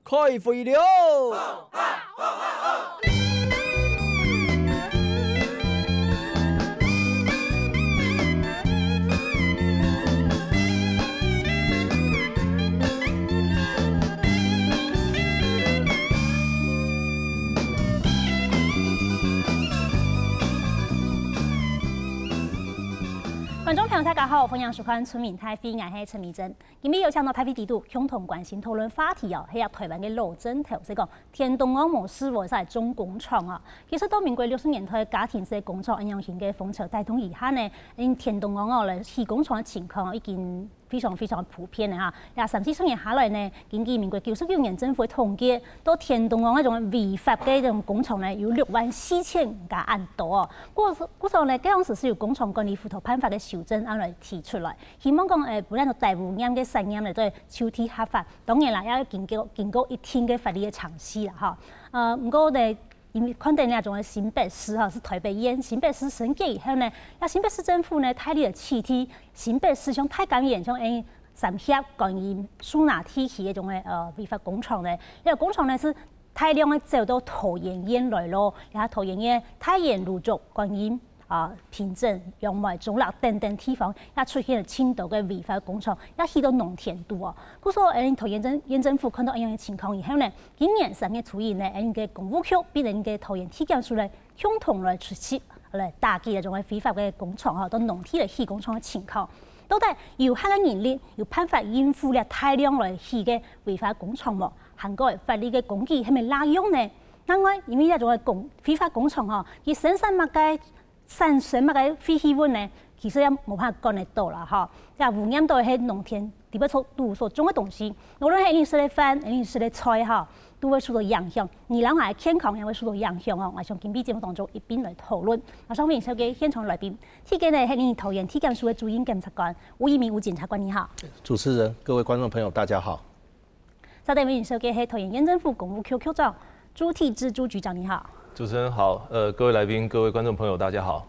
开会了。观众朋友大家好，欢迎收看《村民太飞》，我是陈美珍。今日有请到太飞地图共同关心讨论话题哦，系台湾嘅路政头，即讲田东安模式或者中工厂啊。其实到民国60年代家庭式工厂一样型嘅风潮带动以下呢，田东安哦来起工厂嘅情况已经非常普遍嘅哈。廿30年下来呢，根據民國99年政府嘅統計，到田東安嗰種違法嘅種工廠呢，有64000家案多哦。嗰時候呢，嗰陣時是由工廠管理輔導辦法嘅修正案來提出來，希望講不但個大污染嘅實驗嚟對抽體合法，當然啦，要經過一定嘅法律嘅嘗試啦，嚇。唔過呢。因為看到那種新北市哈是台北縣，新北市升級以後呢，那新北市政府呢，大力的起提新北市像太監縣像三峽關於蘇拿提起嗰種違法工廠呢，呢個工廠呢是大量的走到桃園縣來咯，然後桃園縣太原路竹關於平鎮、陽梅、中立等等地方，也出現了青島嘅違法工廠，也去到農田度哦。故所桃園縣政府看到這樣嘅情況以後呢，今年3月初一呢，嘅公務局俾人嘅桃園體檢署來共同來出席來打擊呢種嘅非法嘅工廠到農田嚟起工廠嘅情況。到底有限嘅人力，有辦法應付了大量來起嘅違法工廠冇？韓國法律嘅工具係咪濫用呢？另外，因為呢種嘅非法工廠佢生產物嘅產生乜嘅廢氣温呢？其實也冇辦法講得到啦，嚇！即係污染到係農田地不所種嘅東西，無論係你食嘅飯、你食嘅菜嚇，都會受到影響。而人係健康也會受到影響哦。我想今日節目當中一邊來討論。我想歡迎收嘅現場來賓，第一個呢係你桃園體檢署嘅主任檢察官吳一鳴吳檢察官，你好。主持人、各位觀眾朋友，大家好。稍等，歡迎收嘅係桃園縣政府公務局局長朱體智朱局長，你好。主持人好，各位來賓、各位觀眾朋友，大家好。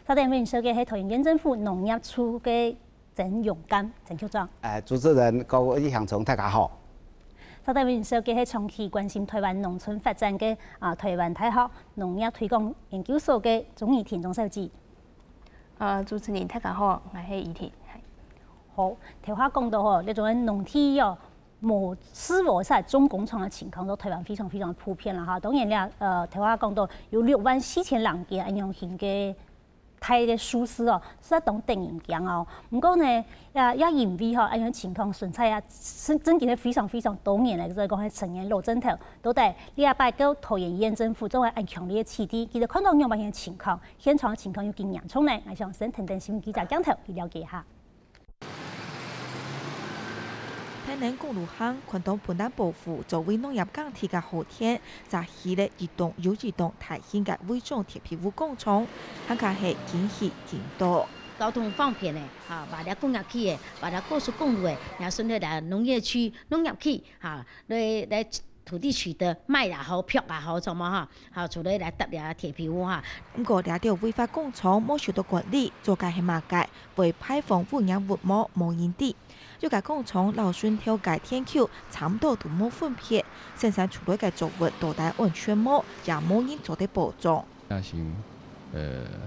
稍等，歡迎收嘅係桃園縣政府農業處嘅鄭永甘鄭局長。主持人各位鄉親大家好。稍等，歡迎收嘅係長期關心台灣農村發展嘅台灣大學農業推廣研究所嘅鍾怡婷總書記。主持人大家好，我係怡婷。好，頭下講到呢種農田模式和曬中工廠嘅情況，都台灣非常普遍啦嚇。當然咧，頭下講到有64000人嘅一樣型嘅大嘅數字哦，是一種定型講哦。唔過呢，也因為一樣情況存在真係非常多年嚟，就係講係成年路政頭，到底呢拜個桃園縣政府作為按強烈嘅起底，其實看到樣嘅情況，現場嘅情況有幾嚴重呢？我想先聽新聞記者鏡頭去了解下。台南公路巷看到本南部府作為農業鋼鐵嘅後天，就起了一棟又一棟大型嘅偽裝鐵皮屋工廠，還加係驚喜勁多。交通方便咧，嚇，把啲工業區嘅，把啲高速公路嘅，然後順便嚟農業區、農業區嚇，來土地取得麥也好、票也好，做嘛嚇，除咗嚟搭啲鐵皮屋嚇。不過呢條違法工廠冇受到管理，做嘅係馬界為排放污染物冇因地。呢個工廠勞順條界天橋差唔多都冇分撇，生產出來嘅作物都帶安全帽，也冇人做啲保障。大型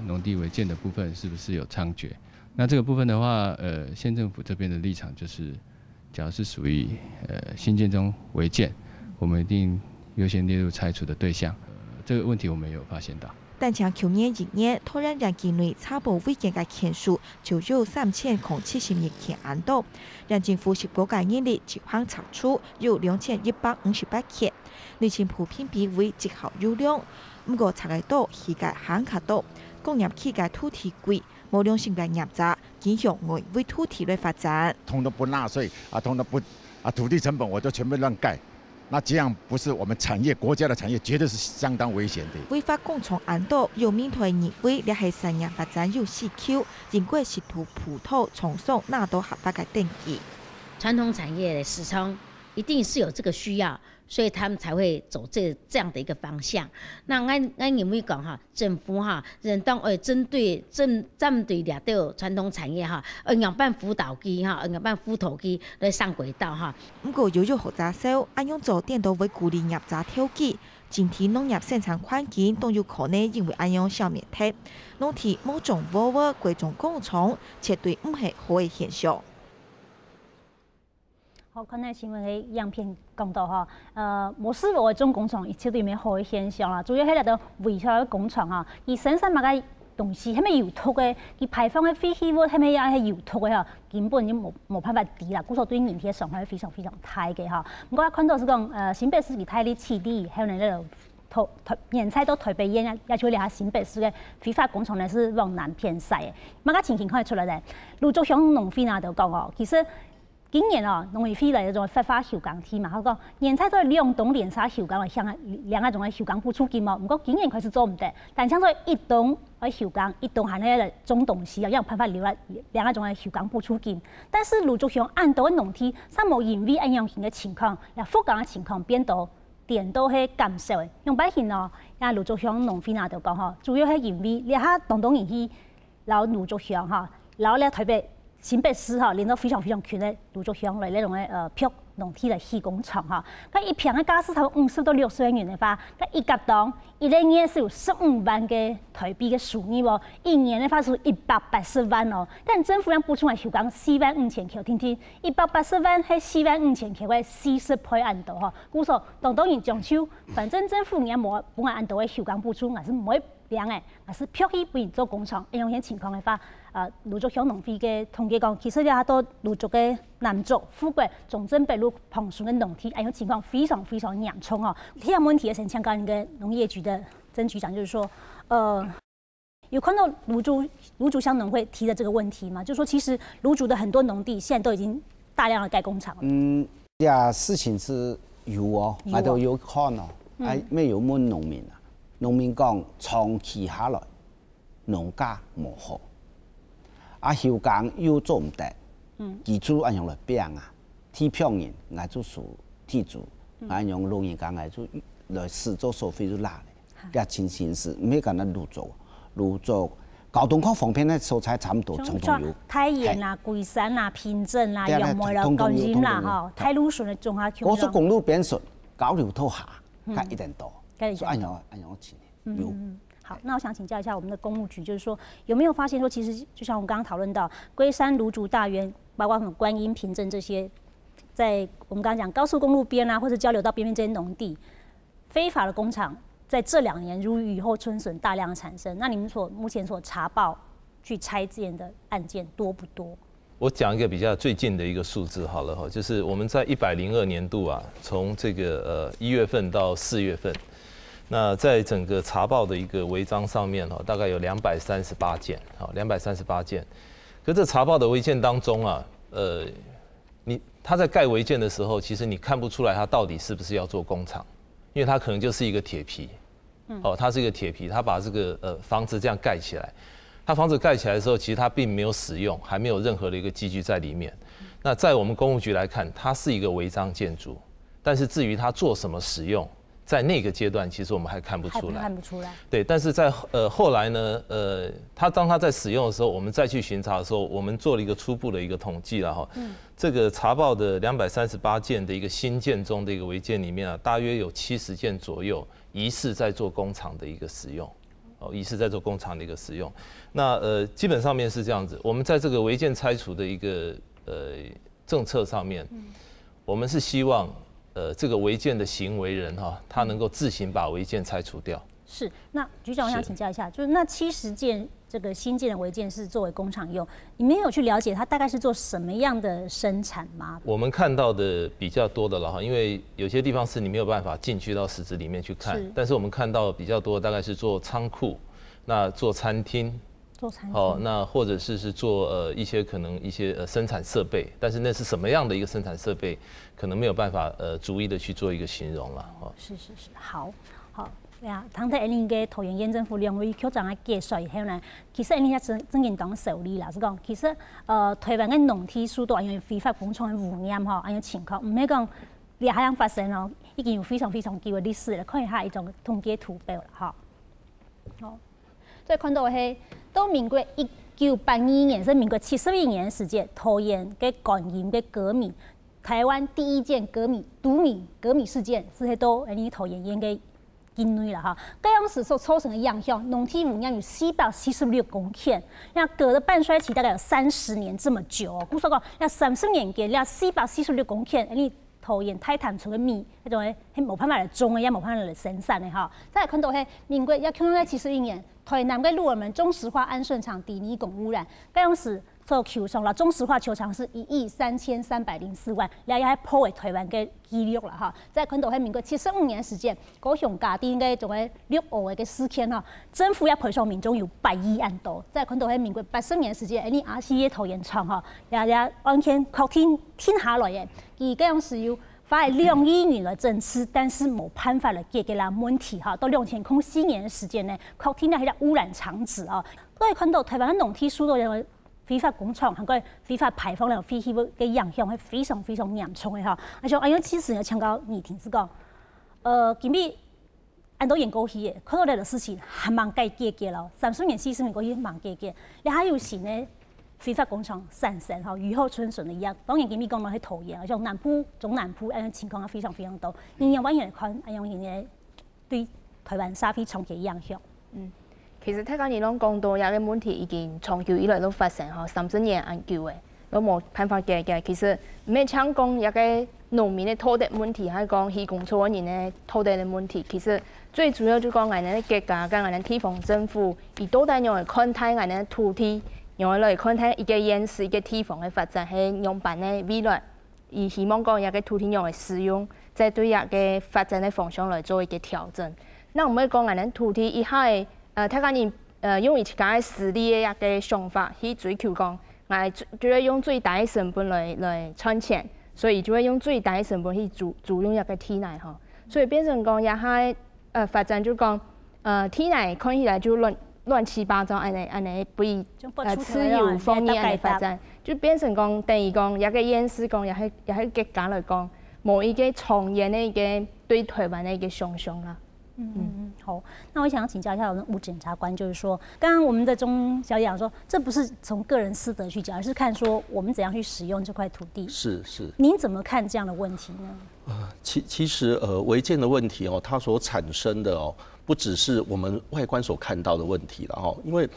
農地違建的部分是不是有猖獗？那這個部分的話，縣政府這邊的立場就是，假如是屬於新建中違建，我們一定優先列入拆除的對象。這個問題我們有發現到。但像去年1年，突然間境內查無違建嘅件數就有3071件案多，讓政府19個人力執行查處有2158件，內情普遍比為績效優良。不過查嘅多，起價行較多，工業起價土地貴，冇良心嘅業者影響外圍土地來發展。通通不納稅通通不土地成本我都全部亂蓋。那這樣不是我們產業國家的產業，絕對是相當危險的。違法工廠案多，有民團認為，呢係產業發展有市丘，應該試圖葡萄、松松拿到合法嘅登記。傳統產業的市場一定是有這個需要，所以他们才会走这样的一个方向。那俺认为讲哈，政府哈，认当针对掠到传统产业哈，要办辅导机哈，要办辅导机来上轨道哈。不过由于复杂少，按用做电动为鼓励业者挑机，整体农业生产环境都有可能因为按用消灭掉，农田某种无物贵重工厂，绝对唔系好嘅现象。好，看那新闻的样片讲到哈，无师傅的种工厂，伊绝对没好的现象啦。主要迄个的微小的工厂哈，伊生产嘛个东西，迄么有毒的，伊排放的废气物，迄么也系有毒的哈，根本就无办法治啦。故说对人体的伤害非常非常大嘅哈。不过看到是讲，新北市其他的起地，还有那个年菜都台北县要求下新北市的非法工厂呢是往南偏西的，嘛个情形看得出来咧。卢竹乡农会啊就讲哦，其实。今年哦，农业费来种发发休耕天嘛，佢讲年菜都两栋连沙休耕来向两个种嘅休耕补助金嘛，不过今年开始做唔得，但像做一栋嘅休耕，一栋含那个种东西啊，有办法留来两个种嘅休耕补助金。但是陆续向按到嘅农田，三无因为按样型嘅情况，也复工嘅情况变多，电都系减少嘅。用百姓哦，也陆续向农民啊就讲吼，主要系因为你下东引起老陆续向哈，然后咧台北。新北市哈，连到非常非常群的陆竹乡来那种的漂农田的细工厂哈，佮一平的价是差不多50到60万元的话，佮一甲档一年是有15万嘅台币嘅收入哦，一年的话是180万哦。但政府要补充来休耕4万5千块，听听180万系4万5千块嘅40倍按度哈。故说当然讲究，反正政府也无不按按度嘅休耕补助，也是唔会量诶，也是漂去不做工厂，这种情况的话。陆竹乡农会嘅统计讲，其实咧都陆竹嘅南族、富贵、中正北路、澎顺嘅农田，种情况非常非常严重哦。这样问题也是香港嘅农业局的曾局长就是说，有看到卢竹乡农会提的这个问题吗？就是说其实卢竹的很多农地现在都已经大量的盖工厂了。呀，事情是有哦，我都有看哦，没有问农民啊，农民讲长期下来农价无好。休耕又做唔得，基础按用来变啊，体平人挨做数体主，按用农业工挨做来试做收费就拉咧，这情形是唔系讲那泸州交通方面咧蔬菜差唔多，统统有。太原啦、龟山啦、平镇啦、杨梅啦、高金啦，哈，太鲁顺的中下区。高速公路变顺，交流头下，加一点多，所以按用钱有。好，那我想请教一下我们的公务局，就是说有没有发现说，其实就像我们刚刚讨论到龟山、芦竹、大园，包括什么观音、平镇这些，在我们刚刚讲高速公路边啊，或者交流到边这些农地，非法的工厂在这2年如雨后春笋大量的产生。那你们目前所查报去拆建的案件多不多？我讲一个比较最近的一个数字好了哈，就是我们在102年度啊，从这个1月份到4月份。那在整个查报的一个违章上面哈，大概有238件，好，238件。可这查报的违建当中啊，他在盖违建的时候，其实你看不出来他到底是不是要做工厂，因为他可能就是一个铁皮，它是一个铁皮，他把这个房子这样盖起来，他房子盖起来的时候，其实他并没有使用，还没有任何的一个机具在里面。那在我们公务局来看，它是一个违章建筑，但是至于他做什么使用，在那个阶段，其实我们还看不出来。看不出来。对，但是在后来呢，当他在使用的时候，我们再去巡查的时候，我们做了一个初步的一个统计了哈。这个查报的238件的一个新建中的一个违建里面啊，大约有70件左右疑似在做工厂的一个使用，疑似在做工厂的一个使用。那基本上面是这样子，我们在这个违建拆除的一个政策上面，我们是希望。这个违建的行为人哈，他能够自行把违建拆除掉。是，那局长，我想请教一下，就是那70件这个新建的违建是作为工厂用，你们有去了解它大概是做什么样的生产吗？我们看到的比较多的了哈，因为有些地方是你没有办法进去到实质里面去看，但是我们看到比较多大概是做仓库，那做餐厅。好，那或者是做一些可能一些生产设备，但是那是什么样的一个生产设备，可能没有办法逐一的去做一个形容了。是，好，呀，唐太因嘅桃园县政府两位局长嘅介绍以后呢，其實因家真正當受理啦，是講其實台灣嘅農地數度因為非法工廠嘅污染吼，咁樣情況，唔係講你係樣發生哦。已经有非常非常久的历史了，看一下一种统计图表了哈。好，再看到是到民国1982年，是民国71年的时间，桃园嘅感染嘅革命，台湾第一件毒米事件是到桃园县嘅境内啦哈。这样时所造成的影响，农体污染有446公顷，那隔的半衰期大概有30年这么久。故说讲，那30年间，那446公顷，桃园太潭村的米，迄种诶，无办法来种的，也无办法来生产的哈。再来看到迄民国1971年，台南嘅鹿耳门中石化安顺厂底泥汞污染，这样时所球场啦，中石化球场是1亿3304万，了也破为台湾嘅纪录啦哈。再看到喺民国75年时间，高雄嘉丁嘅种嘅绿澳嘅事件哈，政府也赔偿民众有100亿安多。再看到喺民国80年时间，阿西嘅桃园厂哈，也完全靠停下来嘅，伊这样是有花2亿元来增资，但是冇办法来解决啦问题哈。到2004年的时间呢，靠停了迄个污染厂址啊，可以看到台湾嘅农体输入嘅非法工厂，还有非法排放量废气嘅影响係非常非常严重嘅哈。而且其實有強調議題是講，今日按到研過去嘅，看到呢個事情還蠻該解決咯。30年、40年過去蠻解決，你還有時呢非法工廠產生哈，雨後春筍嘅一樣。當然今日講到係桃園，像南部、中南部情況係非常非常多。因為我來看，對台灣社會長期影響。其實睇緊你講講到有嘅問題已經長久以來都發生嗬，30年咁久嘅，都冇辦法解決。其實唔係講講有嘅農民嘅土地問題，係講漁工所人嘅土地嘅問題。其實最主要就講我哋嘅國家跟我哋地方政府，而到底用嚟看待我哋嘅土地，用嚟看待一個縣市、一個地方嘅發展係用辦嘅未來，而希望講有嘅土地用嚟使用，再對有嘅發展嘅方向嚟做一個調整。那我們講我哋土地以下嘅睇下你用一家實力嘅一個想法去追求講，我就要用最大嘅成本來賺錢，所以就會用最大嘅成本去租用一個體內嗬。所以變成講也係發展就講體內看起來就亂七八糟，安尼被私有方面安尼發展，就變成講等於講一個縣市講也係國家來講冇一個長遠嘅一個對台灣嘅一個想象啦。好，那我想要請教一下吳檢察官，就是說，剛剛我們的鍾小姐講說，這不是從個人私德去講，而是看說我們怎樣去使用這塊土地。是。您怎麼看這樣的問題呢？其實違建的問題哦，它所產生的哦，不只是我們外觀所看到的問題了哦，因為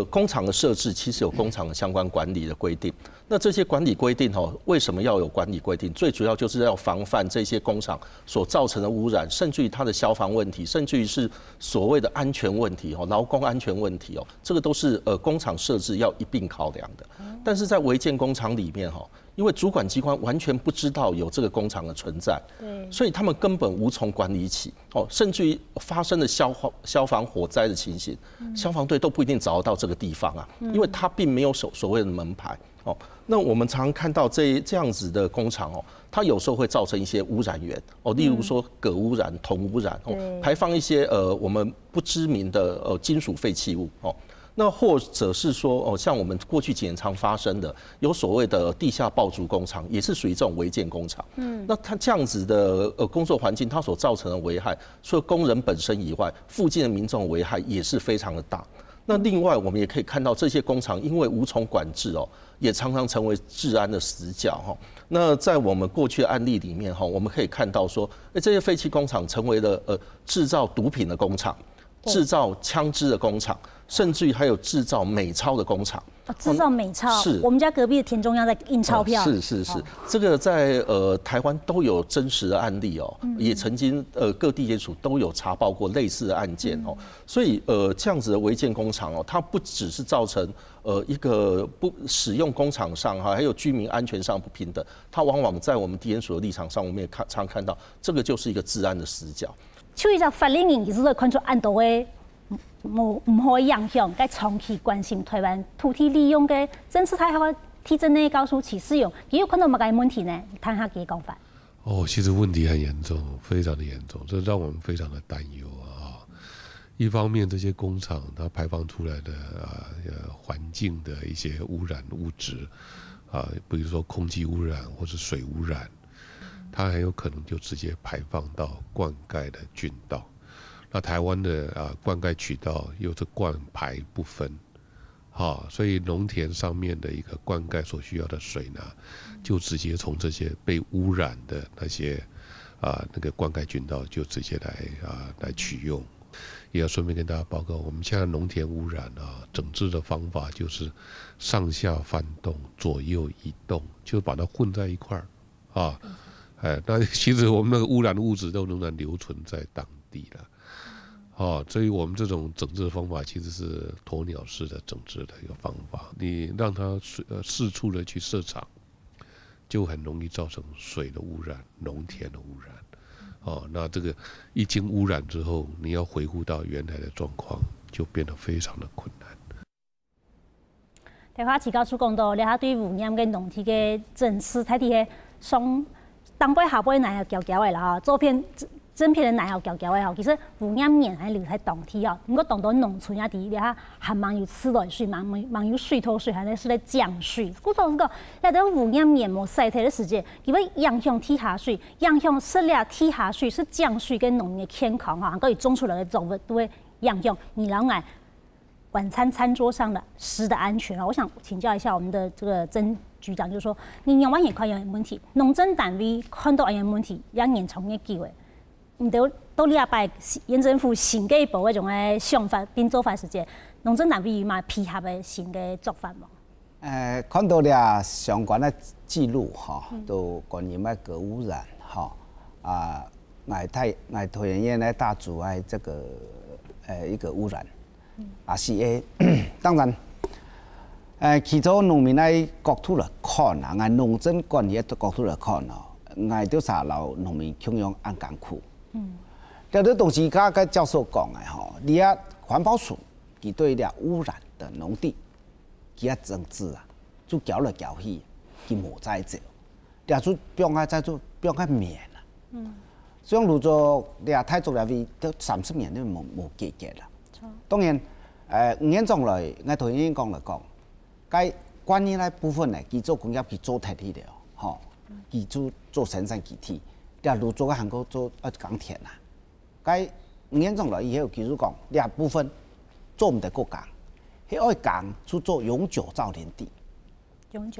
工廠的設置其實有工廠的相關管理的規定。那這些管理規定哦，為什麼要有管理規定？最主要就是要防範這些工廠所造成的污染，甚至於它的消防問題，甚至於是所謂的安全問題哦，勞工安全問題哦，這個都是工廠設置要一併考量的。但是在違建工廠裡面哈，因為主管機關完全不知道有這個工廠的存在，所以他們根本無從管理起哦，甚至於發生了消防火災的情形，消防隊都不一定找得到這個地方啊，因為它並沒有所謂的門牌哦。那我們常看到這樣子的工廠哦，它有時候會造成一些污染源哦，例如說鎘污染、銅污染哦，排放一些我們不知名的金屬廢棄物哦。那或者是說像我們過去幾年常發生的，有所謂的地下爆竹工廠，也是屬於這種違建工廠。那它這樣子的工作環境，它所造成的危害，除了工人本身以外，附近的民眾的危害也是非常的大。那另外，我們也可以看到這些工廠因為無從管制哦，也常常成為治安的死角哈。那在我們過去的案例裡面哈，我們可以看到說，這些廢棄工廠成為了製造毒品的工廠，製造槍支的工廠，甚至於還有製造美鈔的工廠。製造美鈔，是我們家隔壁的田中央在印鈔票。是，這個在台灣都有真實的案例哦，也曾經各地檢署都有查報過類似的案件哦。所以這樣子的違建工廠哦，它不只是造成一個不使用工廠上哈，還有居民安全上不平等，它往往在我們地檢署的立場上，我們也常看到，這個就是一個治安的死角。就一個法令人其實都看出按到嘅。唔可以影響，該長期關心台灣土地利用嘅政策，太好提振呢高速起使用，也有可能冇該問題呢？談下幾講法。其實問題很嚴重，非常的嚴重，這讓我們非常的擔憂啊。一方面，這些工廠它排放出來的環境的一些污染物質啊，比如說空氣污染或者水污染，它很有可能就直接排放到灌溉的郡道。那台湾的灌溉渠道又是灌排不分，所以农田上面的一个灌溉所需要的水呢，就直接从这些被污染的那些那个灌溉郡道就直接来取用。也要顺便跟大家报告，我们现在农田污染整治的方法就是上下翻动、左右移动，就把它混在一块儿那其实我们那个污染的物质都仍然留存在当地了。所以我们这种整治的方法其实是鸵鸟式的整治的一个方法。你让它四处的去设厂，就很容易造成水的污染、农田的污染。那这个一经污染之后，你要恢复到原来的状况，就变得非常的困难。台湾市教处讲到，了下对污染跟农田的整治，睇啲个上东北下背奶又焦的啦，左片整片的奶又焦的其实污染面还留喺当地不过当到农村啲了下还蛮有自来水，蛮有水土水，还咧是咧降水。古时候讲，来到污染面冇晒体的时间，因为影响地下水，影响食了地下水是降水跟农业健康还可以种出来的作物都会影响你老爱晚餐餐桌上的食的安全我想请教一下我们的这个曾局长，就是说，你养完也看有问题，农政单位看到有问题，也严重的机会。唔到礼拜县政府新嘅一步嗰种嘅想法跟做法时间，农政单位有嘛配合嘅新嘅做法冇？看到了相关的记录都关于那个污染爱桃园县呢大主爱这个一个污染是当然其中农民喺角度嚟看啊，按农政管理嘅角度嚟看爱调查老农民穷用按艰苦。了这东西，刚刚教授讲的你啊环保署，佢对了污染的农地，佢啊整治就搅来搅去，佢冇再做，了就不用再做，不用免啦。所以如果你啊太做了为都30年都冇解决啦。当然严重来，我头先讲来讲，该关于那部分呢，佢做工业佢做太啲了，佢做生产基地。例如做个韩国做钢铁啦，该严重了以后，比如讲两部分做唔得过钢，迄爱钢去做永久造林地，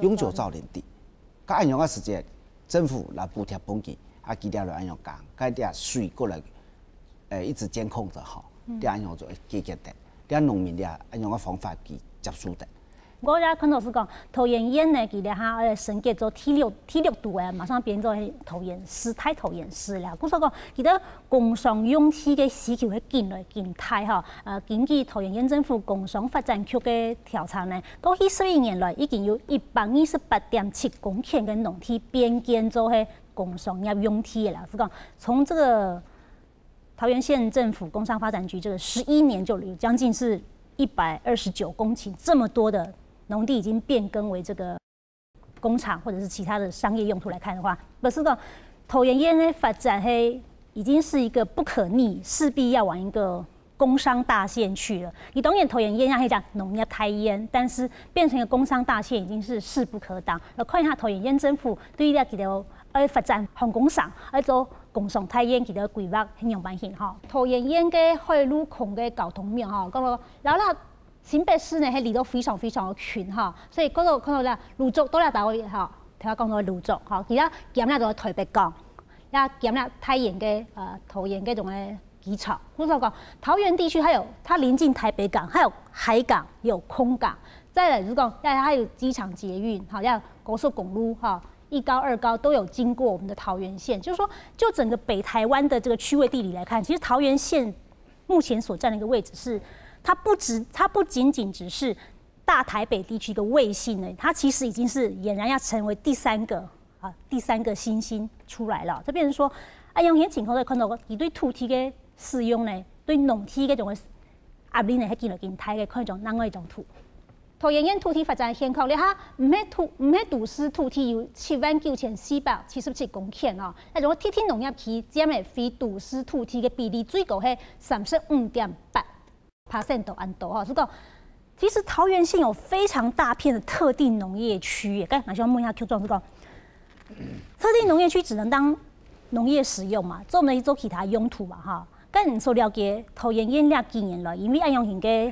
永久造林地，该按用个时间，政府来补贴本金，其他来按用钢，该啲水过来，一直监控着啲按用做解决的，啲农民啲按用个方法去接受的。我也看到是讲桃园县呢，佢哋下升级做T6度马上变做桃园市太桃园市啦。故所讲，佢哋工商用地嘅需求係漸來漸大根據桃園縣政府工商發展局嘅調查呢，過去11年來已經有128.7公頃嘅農地變建做係工商業用地嘅啦。是講從這個桃園縣政府工商發展局這個11年就有將近是129公頃這麼多的。農地已經變更為這個工廠或者是其他的商業用途來看的話，不是講桃園縣的發展已經是一個不可逆，勢必要往一個工商大縣去了。你當然桃園縣要講農業太縣，但是變成一個工商大縣已經是勢不可當。來看一下桃園縣政府對於佢哋要發展航工廠，要做工商太縣佢哋規劃很樣版型桃園縣嘅海陸空嘅交通面講到然後新北市呢，係離得非常非常嘅近所以嗰度看到咧，蘆竹都嚟到頭先講到蘆竹而家減咧到台北港，也減咧太原嘅桃園嘅種嘅機場。我所講桃園地區它臨近台北港，還有海港，也有空港。再來就是講，還有機場捷運，要高速公路1高2高都有經過我們的桃園縣。就是說，就整個北台灣的這個區位地理來看，其實桃園縣目前所佔的一個位置是。它不僅僅只是大台北地區的衛星呢，它其實已經是儼然要成為第三個新星出來了。這變成說，用現情況來看到，佢對土地的使用呢，對農地嘅種壓力呢，係見來見大嘅看種哪個一種土。桃園縣土地發展現況咧嚇，唔係都市土地有79477公頃那種鐵農業區佔嘅非都市土地嘅比例最高係35.8%到安多所以講，其實桃園縣有非常大片的特定農業區。剛才我想問一下 Q 總是講，特定農業區只能當农业使用嘛，做没做其他用途嘛哈。跟你所了解，桃园烟量几年了，因为安阳应该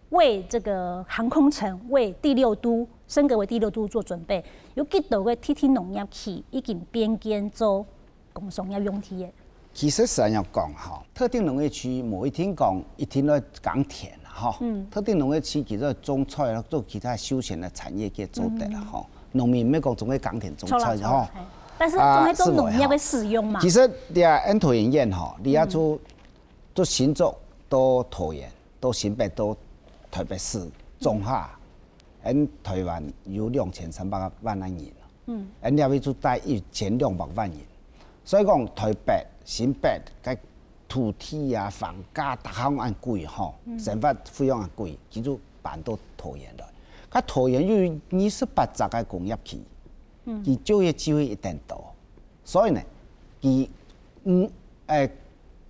为这个航空城为第6都升格为第6都做准备，有几多个铁铁农业区已经变建做工商业用地的。其实是安样讲哈，特定农业区某一天讲一天来讲田哈，特定农业区其实种菜做其他休闲的产业去做得啦哈，农民没讲总会讲田种菜哈。但是总系做农业的使用嘛。其实你啊，按桃园县吼，你要做新竹到桃园到新北到台北市综合，按台湾有2300万人，按了要做大1200万人，所以讲台北、新北个土地啊、房价大项按贵吼，生活费用按贵，其实搬到桃园来。佮桃园有28个工业区。其就业机会一定多，所以呢，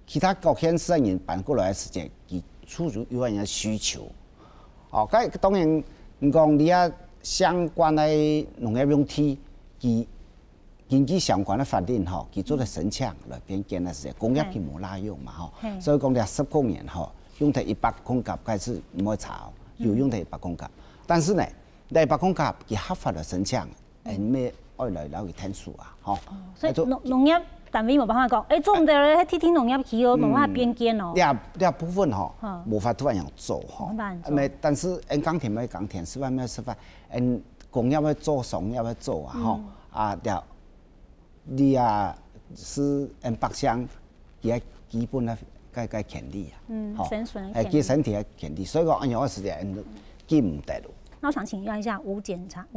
其他各县市的人搬过来的时间，其处处有人的需求。哦，咁当然，你讲你啊相关的农业用地，其根据相关的法令吼，其做了申请来变建的时间，工业区冇拉用嘛吼，所以讲你10公年吼，用得100公顷开始唔会查，又用得100公顷，但是呢，你100公顷其合法的申请。咩爱来留去天数啊，吼！所以农业单位冇办法讲，做唔到咧，铁铁农业区冇办法变建哦。呢部分吼，无法突然样做吼。但是钢铁咪钢铁，示范咪示范，工业要做，商业要做啊，吼！你啊是北乡也基本的该权利啊，生存的权利，身体的权利，所以讲按样时间记唔得咯。那我想请教一下吴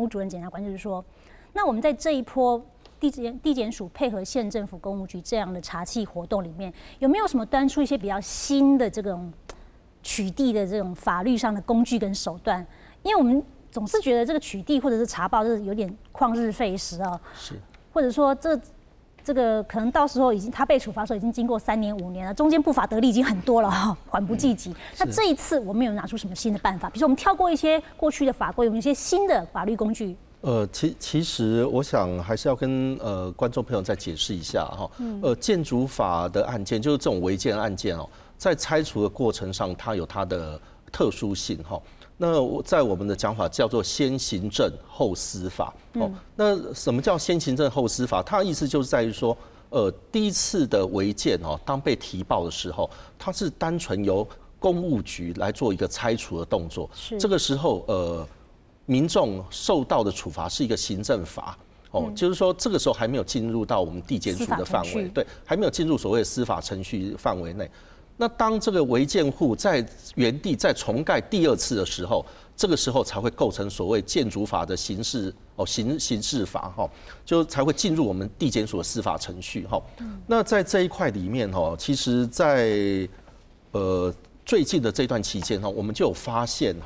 主任检察官，就是说，那我们在这一波地检署配合县政府公务局这样的查缉活动里面，有没有什么端出一些比较新的这种取缔的这种法律上的工具跟手段？因为我们总是觉得这个取缔或者是查报是有点旷日费时啊，是，或者说这个可能到时候他被处罚的时候已经经过3年5年了，中间不法得利已经很多了哈，缓不济急。那这一次我们有拿出什么新的办法？比如说我们跳过一些过去的法规，有一些新的法律工具。其实我想还是要跟观众朋友再解释一下哈。建筑法的案件就是这种违建案件哦，在拆除的过程上，它有它的特殊性哈。那在我们的讲法叫做先行政后司法哦。那什么叫先行政后司法？它的意思就是在于说，第一次的违建哦，当被提报的时候，它是单纯由公务局来做一个拆除的动作。这个时候民众受到的处罚是一个行政罚。就是说这个时候还没有进入到我们地检署的范围，对，还没有进入所谓的司法程序范围内。那当这个违建户在原地再重盖第2次的时候，这个时候才会构成所谓建筑法的刑事法就才会进入我们地检署的司法程序那在这一块里面其实在最近的这段期间我们就有发现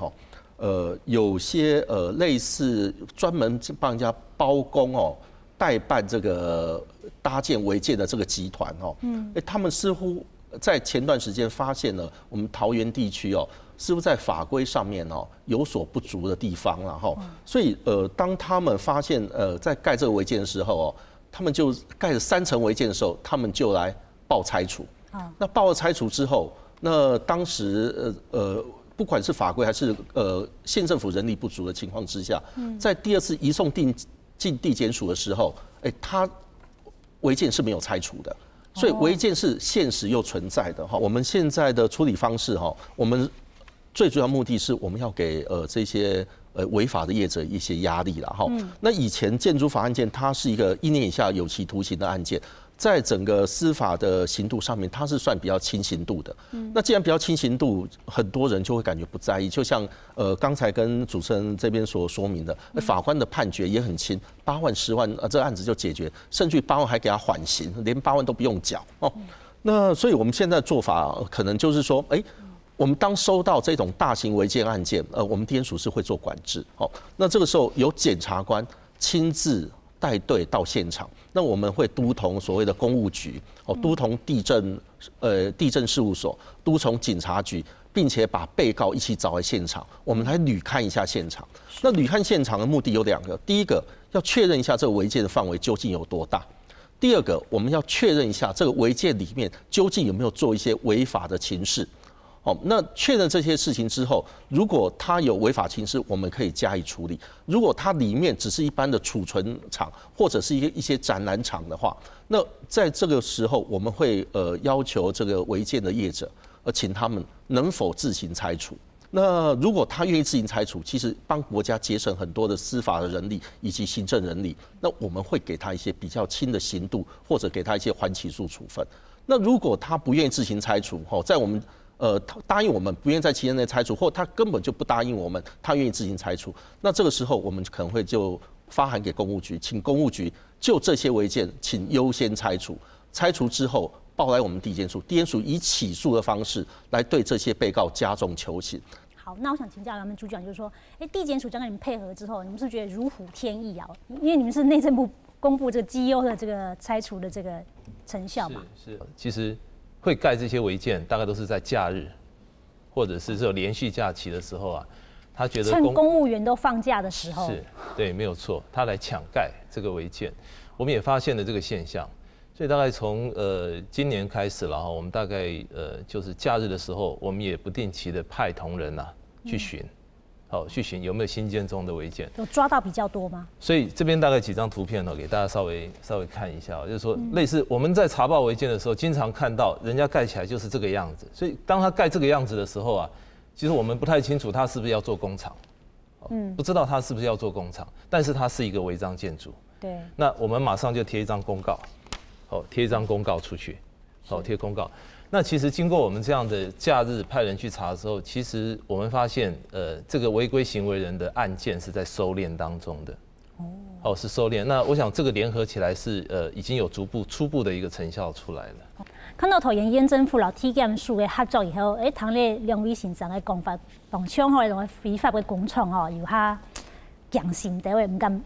有些类似专门帮人家包工代办这个搭建违建的这个集团他们似乎在前段时间发现了我们桃园地区似乎在法规上面有所不足的地方了所以当他们发现在盖这个违建的时候他们就盖了3层违建的时候，他们就来报拆除。那报了拆除之后，那当时不管是法规还是县政府人力不足的情况之下，在第2次移送进地检署的时候，他违建是没有拆除的。所以违建是现实又存在的我们现在的处理方式我们最主要目的是我们要给这些违法的业者一些压力啦那以前建筑法案件它是一个1年以下有期徒刑的案件，在整个司法的刑度上面，它是算比较轻刑度的。那既然比较轻刑度，很多人就会感觉不在意。就像刚才跟主持人这边所说明的，法官的判决也很轻，8万10万这个案子就解决，甚至8万还给他缓刑，连8万都不用缴那所以我们现在的做法可能就是说，我们当收到这种大型违建案件，我们地检署是会做管制那这个时候由检察官亲自带队到现场，那我们会督同所谓的公务局督同地政事务所，督从警察局，并且把被告一起找来现场，我们来履勘一下现场。那履勘现场的目的有2个，第一个要确认一下这个违建的范围究竟有多大。第二个，我们要确认一下这个违建里面究竟有没有做一些违法的情事。那确认这些事情之后，如果它有违法情事，我们可以加以处理；如果它里面只是一般的储存厂或者是一些展览场的话，那在这个时候，我们会要求这个违建的业者，请他们能否自行拆除。那如果他愿意自行拆除，其实帮国家节省很多的司法的人力以及行政人力，那我们会给他一些比较轻的刑度，或者给他一些缓起诉处分。那如果他不愿意自行拆除，在我们答应我们不愿意在期间内拆除，或他根本就不答应我们，他愿意自行拆除，那这个时候我们可能会就发函给公务局，请公务局就这些违建，请优先拆除，拆除之后报来我们地检署，地检署以起诉的方式来对这些被告加重求刑。好，那我想请教咱们主讲，就是说，地检署将跟你们配合之后，你们是觉得如虎添翼啊？因为你们是内政部公布这个绩优的这个拆除的这个成效嘛？是，其实会盖这些违建，大概都是在假日，或者是这种连续假期的时候啊，他觉得趁公务员都放假的时候，是对，没有错，他来抢盖这个违建，我们也发现了这个现象。所以大概从今年开始了哈，我们大概就是假日的时候，我们也不定期的派同仁去巡，去巡有没有新建中的违建，有抓到比较多吗？所以这边大概几张图片给大家稍微看一下，就是说类似我们在查报违建的时候，经常看到人家盖起来就是这个样子，所以当他盖这个样子的时候啊，其实我们不太清楚他是不是要做工厂，不知道他是不是要做工厂，但是它是一个违章建筑，对，那我们马上就贴一张公告。贴一张公告出去，贴公告。那其实经过我们这样的假日派人去查的时候，其实我们发现，这个违规行为人的案件是在收敛当中的。是收敛。那我想这个联合起来是已经有初步的一个成效出来了。看到桃园县政府老体检署的合作以后，唐咧两位先生的讲法，帮抢好种非法的工厂有较强心地位，唔敢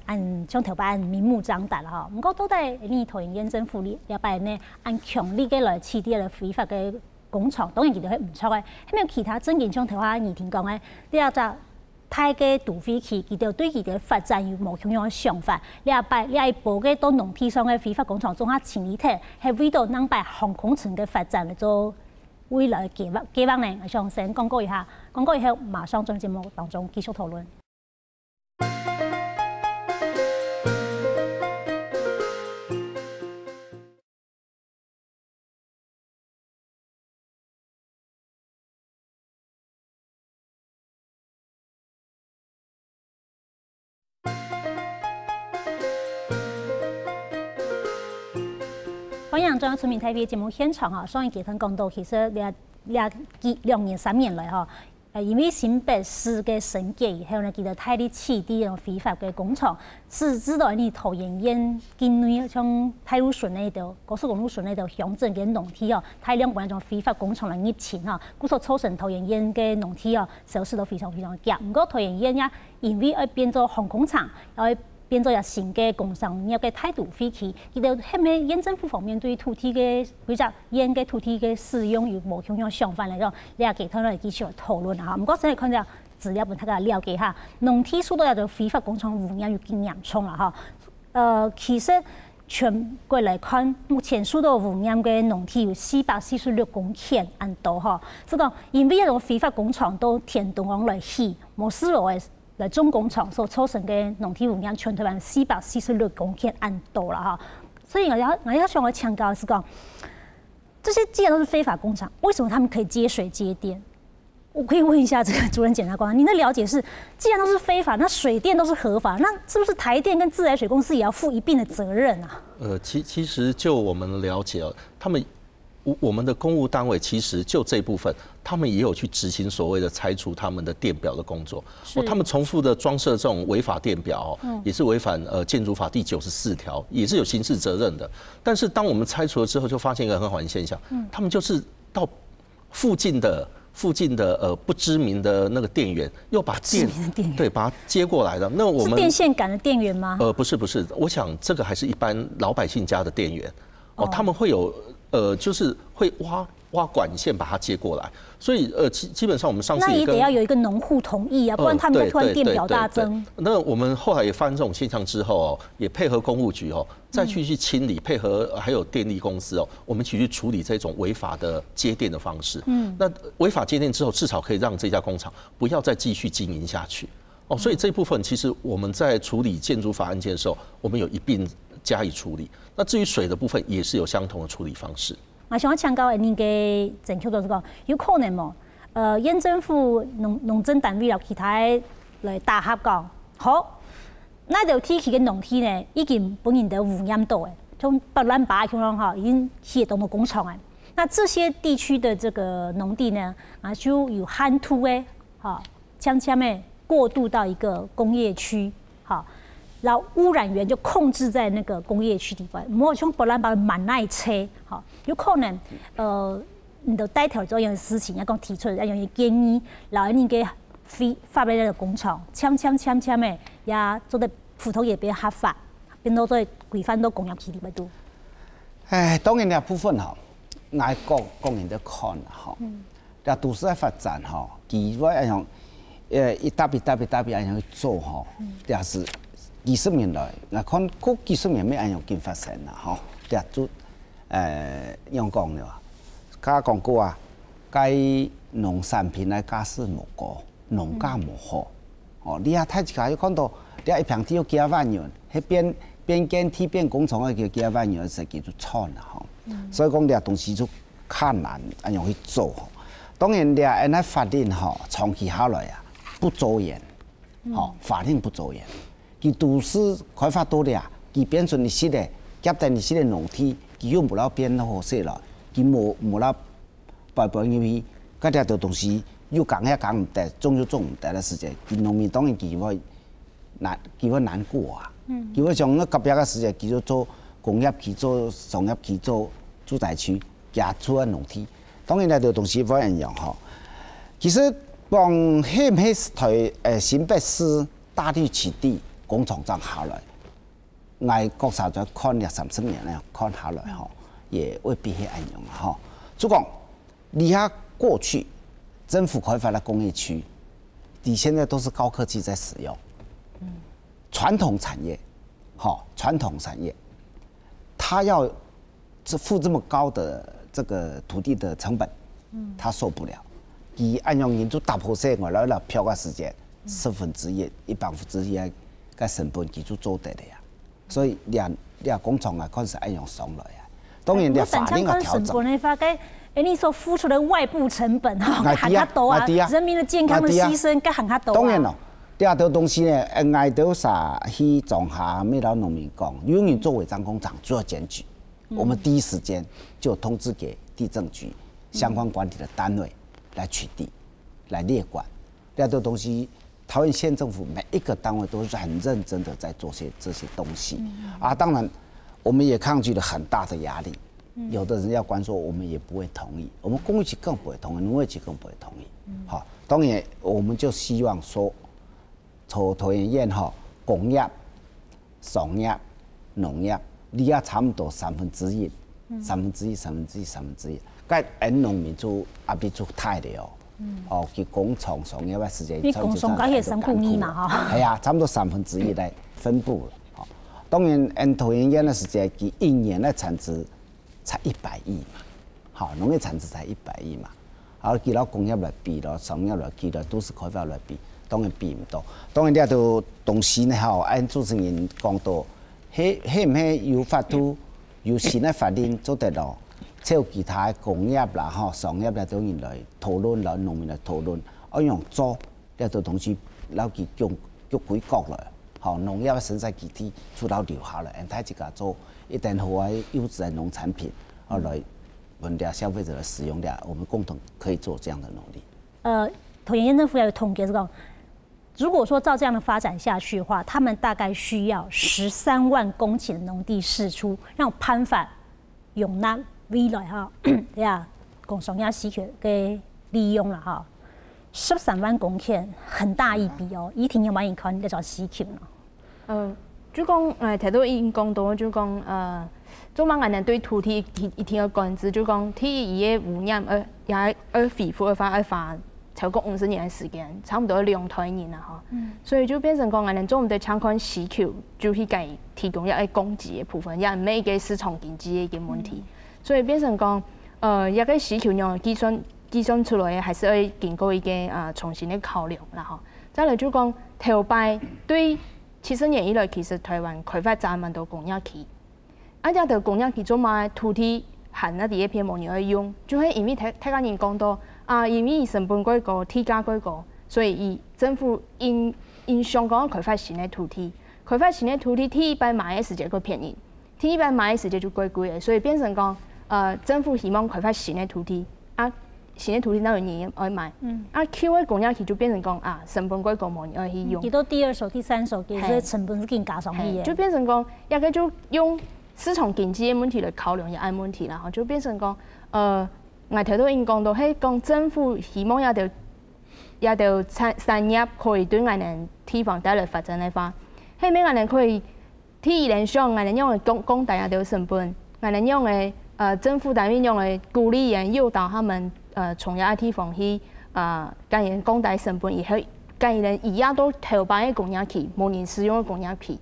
像头摆按明目张胆啦吼。不过都在你桃园县政府里了摆呢，按强力嘅来取缔了非法嘅工厂，当然佢哋係唔錯嘅。係咪有其他證件像頭下議庭講嘅，你也就太嘅杜飛去，佢哋對佢哋發展有無同樣嘅想法？你也擺你一部嘅到農地上嘅非法工廠中下前一天，係為到能擺航空城嘅發展嚟做未來嘅計劃呢？我想先廣告一下，廣告以後馬上進節目當中繼續討論。欢迎中央村民台北节目现场上一集通讲到，其实2年3年来因为新北市嘅审计以后呢，佢哋大力起啲種非法嘅工廠，是知道你桃園縣境內像太魯順呢度、高速公路順呢度鄉鎮嘅農地大量嗰種非法工廠嚟入侵故所造成桃園縣嘅農地收視都非常強。不過桃園縣也因為要變做航空廠，又變做新嘅工商業嘅態度飛起，佢哋係咪縣政府方面對土地嘅比較縣嘅土地嘅使用有無同樣想法嚟講，你也給佢哋繼續討論嚇。唔過先係看到資料，俾大家了解下，農地數都有做非法工廠污染有幾嚴重啦嚇。其實全國嚟看，目前數到污染嘅農地有446公頃咁多嚇。所以講，因為一種非法工廠都填動往嚟起，冇思路嘅。來中工廠所造成嘅農地污染，全台灣446公頃咁多啦哈，所以我要向我強調是講，這些既然都是非法工廠，為什麼他們可以接水接電？我可以問一下這個主任檢察官，您的了解是，既然都是非法，那水電都是合法，那是不是台電跟自來水公司也要負一併的責任啊？其實就我們的了解他們。我們的公務單位其實就這部分，他們也有去執行所謂的拆除他們的電表的工作。他們重複的裝設這種違法電表，也是違反建築法第94條，也是有刑事責任的。但是當我們拆除了之後，就發現一個很好的現象，他們就是到附近的不知名的那個電源，又把電對把它接過來的。那我們是電線桿的電源嗎？不是，我想這個還是一般老百姓家的電源。他們會有。就是會挖挖管线把它接过来。所以基本上我们上次那也得要有一个农户同意啊，不然他们突然电表大增。那我们后来也发现这种现象之后哦，也配合公务局哦，再去清理，配合还有电力公司哦，我们一起去处理这种违法的接电的方式。那违法接电之后，至少可以让这家工厂不要再继续经营下去。哦，所以这部分其实我们在处理建筑法案件的时候，我们有一并加以处理。那至于水的部分，也是有相同的处理方式。我想请教您嘅政策就是讲，有可能冇？县政府、农政单位有其他来大合讲，好，那条天气嘅农田呢，已经本人的污染到诶，从北兰巴乡哈已经写到到工厂诶。那这些地区的这个农地呢，就有旱土诶，哈，悄悄的过渡到一个工业区，好。然后污染源就控制在那个工业区里边，冇像北兰巴满耐车，好，有可能你的带头这样的事情，要讲提出要用建议，然后你给发俾那个工厂，悄的也做得普通也变合法，变到在规范到工业区里边都。当然呢部分吼，外国工人都看啦吼，但都市的发展吼，其实按样一大笔按样去做吼，但是。几十年来，我看嗰几十年没按样见发生啦，吼，就样讲了，家讲过啊，该农产品来价是无高，农价无好，哦，你啊睇一下，要看到你一平地要几啊万元，迄边建梯变工厂要几啊万元，是叫做惨啦，吼，所以讲你东西就较难按样去做，吼。当然你按那法令吼，长期下来啊，不周延，吼，法令不周延。佢都市开发多了，佢变成你新的，夹在你新的农田，佢又冇啦变好势啦，佢冇啦因为嗰啲东西又讲唔得，种唔得的时间，佢农民当然佢會難過啊，佢會從嗰隔壁嘅時間，佢做工業區、做商業區、做住宅區，夾出個農田，當然呢條東西不一樣嗬。其實講係唔係新北市大力起地？工廠站下来，外国啥在看了30年了，看下来哈，也未必是安用哈。就讲，你看过去政府开发的工业区，你现在都是高科技在使用，传统产业，传统产业，它要付这么高的这个土地的成本，它受不了。以按用人就打破些我来了票个时间1/10、1/1个成本基础做得的呀，所以两工厂啊，开始按用上来啊。当然，你法令的调整。你发觉，你所付出的外部成本哈，很较多啊，人民的健康的牺牲，更很较多。当然咯，第二条东西呢，外头啥去种下没老农民讲，永远做违章工厂就要检举，我们第一时间就通知给地政局相关管理的单位来取缔、来列管。第二条东西。桃园县政府每一个单位都是很认真的在做这些东西，当然我们也抗拒了很大的压力，有的人要关说我们也不会同意，我们公务局更不会同意，农业局更不会同意。好，当然我们就希望说，从桃园县工业、商业、农业，你要差不多1/3，该农民就比就太了。去工厂商业的时间，你工厂嗰些辛苦你嘛哈？系啊，差不多1/3来分布了。当然，按桃园县的时间，佢一年的产值才100亿嘛，好，农业产值才100亿嘛。而佢攞工业来比咯，商业来比咯，都市开发来比，当然比唔到。当然，呢度东西呢，按主持人讲到，係唔係有法度有新的法令做得到？有其他工业啦、商业啦，當然來討論，來農民來討論，按樣做呢度東西，撈佢叫幾國來，農業嘅生產基地主要留下來，睇自家做一定好嘅優質嘅農產品，來問啲消費者嘅使用量，我們共同可以做這樣的努力。桃園縣政府有統計，是講，如果說照這樣的發展下去的話，他們大概需要13萬公頃的農地釋出，讓攤販容納。未來對啊，工商業需求嘅利用啦13萬公頃，很大一筆哦。依聽有冇人看呢種需求呢？就講提到已經講到，就講做嘛俺们对土地一定要管制，就讲地伊嘅污染也恢复花超过50年的时间，差不多2台年啦哈。所以就变成讲俺们做唔得抢看需求，就去给提供一个供给的部分，也唔一个市场经济的一个问题。所以变成讲一个需求量计算出来，还是要经过一个重新的考量啦哈。再来就讲头摆对70年以来，其实台湾开发咗蛮多工业区，只到工业区做嘛土地含那啲一片冇人去用，就係因為睇家人講到因為成本過高、地價過高，所以政府因香港開發新嘅土地，地一般買嘅時間過便宜，地一般買嘅時間就貴貴嘅，所以變成講政府希望開發新嘅土地新嘅土地哪有人愛買？舊嘅工業區就變成講成本過高冇人愛去用。幾多第二手、第三手，其實成本是更加上去嘅。就變成講一個就用市場經濟嘅問題來考量一個問題啦，就變成講我頭都已經講到，係講政府希望也條產業可以對我哋地方帶來發展嘅話，係咪我哋可以提聯想我哋用嘅降低一條成本，我哋用嘅政府單位用嘅鼓勵人誘導他們從一個地方去跟人降低成本，而去跟人而家都投辦嘅工業區，無人使用嘅工業區，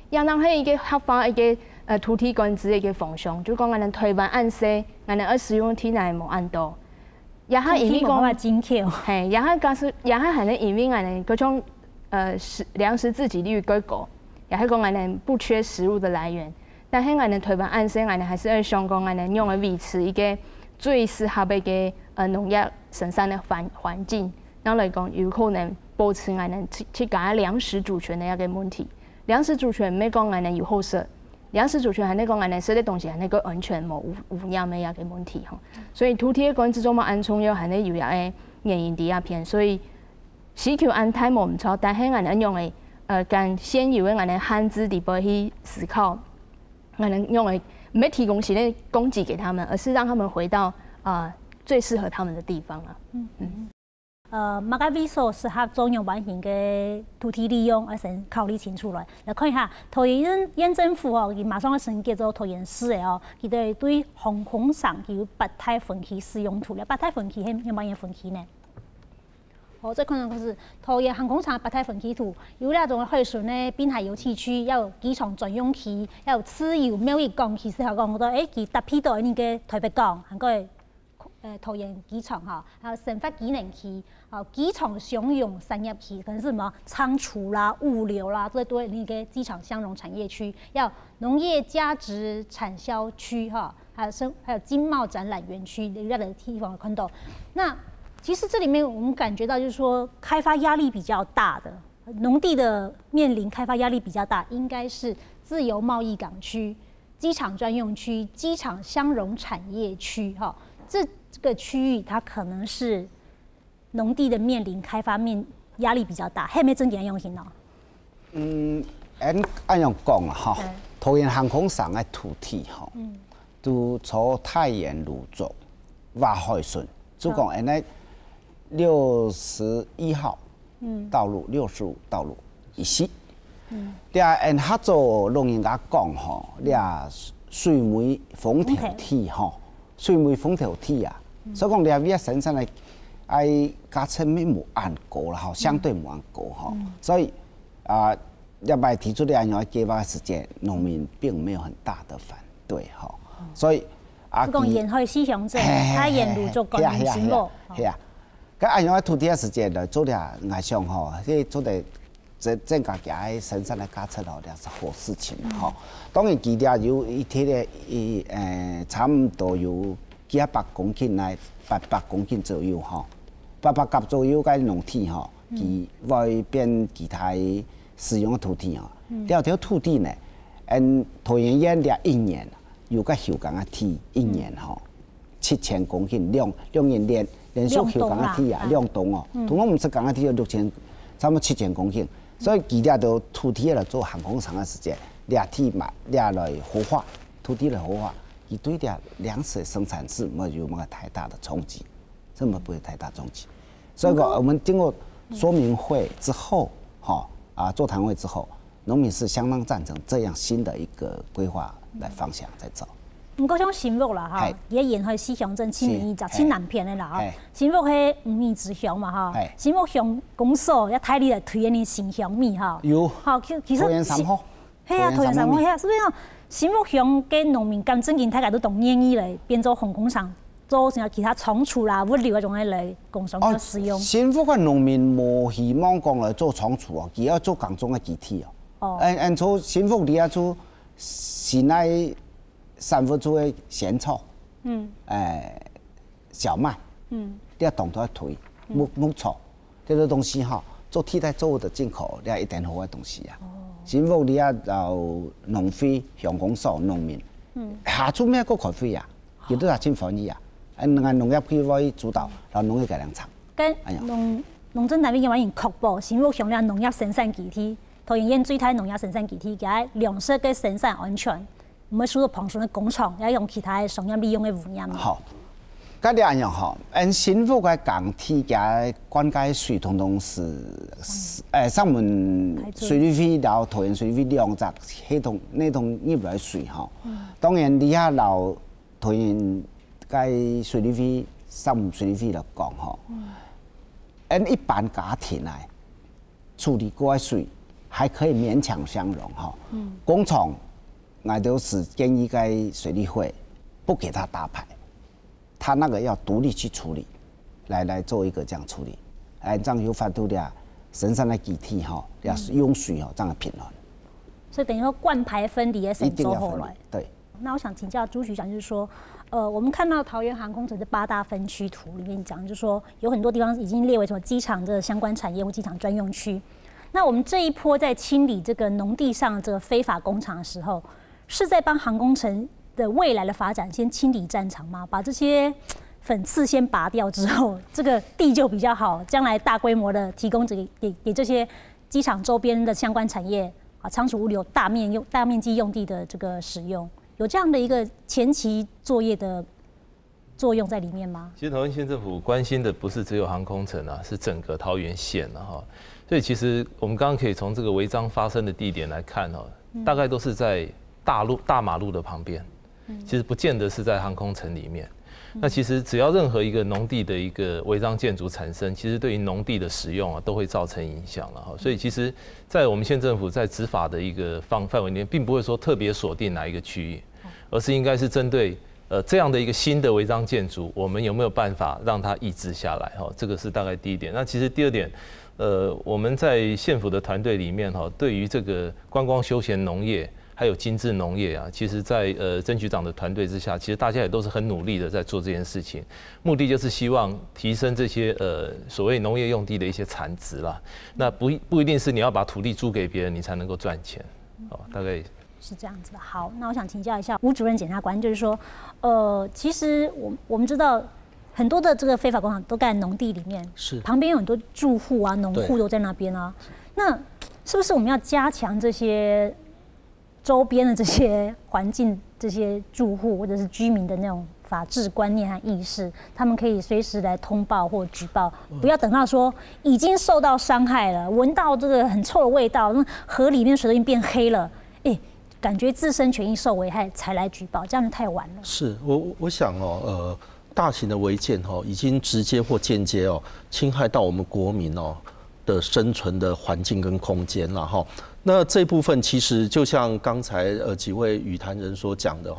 也能係一個合法一個土地管制嘅一個方向，就講我哋台灣按細，我哋使用天然冇按多，也係因為講係，也係係因為我哋嗰種糧食自給率高高，也係講我哋不缺食物的來源，但係我哋台灣按細，我哋還是要想講我哋用嚟維持一個最適合嘅一個農業生產嘅環境，然後嚟講有可能保持我哋去解糧食主權嘅一個問題。糧食主權唔係講我哋有好食，糧食主權係你講我哋食嘅東西係你個安全冇污染嘅一個問題吼。所以土地嘅管制做嘛安重要係你有一個原因喺入邊，所以需求按太冇唔錯，但係我哋用嘅跟現有嘅我哋限制地步去思考，我哋用嘅唔係提供新嘅供給給他們，而是讓他們回到最適合他們的地方啦。馬家為所適合作用完型嘅土地利用，而先考慮清楚來。來看一下，桃園政府佢馬上要升級做桃園市嘅佢哋對航空上有八大分區使用圖咧。八大分區係有乜嘢分區呢？再看到就是桃園航空場八大分區圖，有那種可以說呢濱海遊憩區，要有機場專用區，要有自由貿易港，其實係講好多佢搭配到呢個台北港，還個桃園機場還有生發機能區，機場商用產業區，可能是什麼倉儲啦、物流啦，這都係那個機場相容產業區，要農業價值產銷區還有經貿展覽園區，有那個地方看到。那其實這裡面我們感覺到，就是說開發壓力比較大的農地的面臨開發壓力比較大，應該是自由貿易港區、機場專用區、機場相容產業區這個區域它可能是農地的面臨開發壓力比較大，係咪真點樣型呢？按樣講啦桃園航空上嘅土地都從太原蘆洲挖海順，就講按61號道路、65道路以西，你按合作農業家講你水煤風調體水煤風調體所以講你要生產嘅愛價錢冇按高啦相對冇按高所以要來提出這樣的計劃的時間，農民並沒有很大的反對所以是講沿海思想者，他沿路做工業生活。咁按樣嘅土地嘅時間來做啲外商即做啲增加嘅生產嘅價錢係好事情當然佢哋有一啲咧差唔多有幾百公頃嚟800公頃左右800甲左右嘅農地佢外邊其他使用嘅土地條土地呢桃園縣咧一年有個休耕嘅地一年7000公頃兩年連續休耕嘅地兩棟同我唔識講嘅地有6000差唔多7000公頃，所以佢哋就土地嚟做航空場嘅時間，掠地嘛掠來活化土地嚟活化，佢對啲糧食生產是沒有乜太大的衝擊，真係不會太大衝擊。所以我們經過說明會之後座談會之後，農民是相當贊成這樣新的一個規劃来方向在走。唔过像新屋啦哈，也沿海四乡镇清明17南片的啦哈，新屋迄5面之乡嘛哈，新屋乡公所也睇你来推荐你新乡米哈。有。好，其实。桃园3号。系啊，桃园3号遐，所以讲新屋乡嘅农民咁最近大家都动愿意来变做红工厂，做成其他仓储啦、物流嗰种嚟工商嘅使用。新屋嘅农民无希望讲来做仓储哦，佢要做工种嘅集体哦。按做新屋你要做市内。3分之的咸草，小麦，你要动作推木草，这个东西哈，做替代作物的进口，你要一定好的东西啊。新屋你要农会、乡公所、农民，下出咩个开会啊？亦都係簽反意啊！農業區委主導，然後農業改良場。跟農政單位嘅話，確保新屋鄉嘅農業生產基地，桃園最大農業生產基地嘅糧食嘅生產安全。唔會輸到旁順嘅工廠，也用其他嘅商業利用嘅污染。好，咁啲樣吼，新屋嘅港體嘅灌溉水統統是上門水利費到桃園水利費兩隻系統呢種入來水吼。當然你下留桃園嘅水利費上門水利費嚟講吼，一般家庭嚟處理過嘅水還可以勉強相容吼。工廠我都是建议该水利会不给他打牌，他那个要独立去处理，来做一个这样处理，这样有法度的生产的基体哈，要是用水哈这样平衡。所以等于说灌排分离的省做后来。对。那我想请教朱局长，就是说，我们看到桃园航空城这8大分区图里面讲，就是说有很多地方已经列为什么机场的相关产业或机场专用区。那我们这一波在清理这个农地上这个非法工厂的时候，是在帮航空城的未来的发展先清理战场吗？把这些粉刺先拔掉之后，这个地就比较好，将来大规模的提供给这些机场周边的相关产业啊，仓储物流大面积用地的这个使用，有这样的一个前期作业的作用在里面吗？其实桃园县政府关心的不是只有航空城啊，是整个桃园县啊哈。所以其实我们刚刚可以从这个违章发生的地点来看哦，大概都是在大马路的旁边，其实不见得是在航空城里面。那其实只要任何一个农地的一个违章建筑产生，其实对于农地的使用啊都会造成影响了哈。所以其实，在我们县政府在执法的一个范围内，并不会说特别锁定哪一个区域，而是应该是针对这样的一个新的违章建筑，我们有没有办法让它抑制下来哈？这个是大概第一点。那其实第二点。我们在县府的团队里面哈，对于这个观光休闲农业还有精致农业啊，其实在曾局长的团队之下，其实大家也都是很努力的在做这件事情，目的就是希望提升这些所谓农业用地的一些产值啦。那不一定是你要把土地租给别人，你才能够赚钱，大概是这样子的。好，那我想请教一下吴主任检察官，就是说，其实我们知道。很多的这个非法工厂都盖在农地里面，是旁边有很多住户啊、农户都在那边啊。那是不是我们要加强这些周边的这些环境、这些住户或者是居民的那种法治观念和意识？他们可以随时来通报或举报，不要等到说已经受到伤害了，闻到这个很臭的味道，那河里面水都已经变黑了，感觉自身权益受危害才来举报，这样就太晚了。是我想大型的违建已经直接或间接侵害到我们国民的生存的环境跟空间了哈。那这部分其实就像刚才几位语坛人所讲的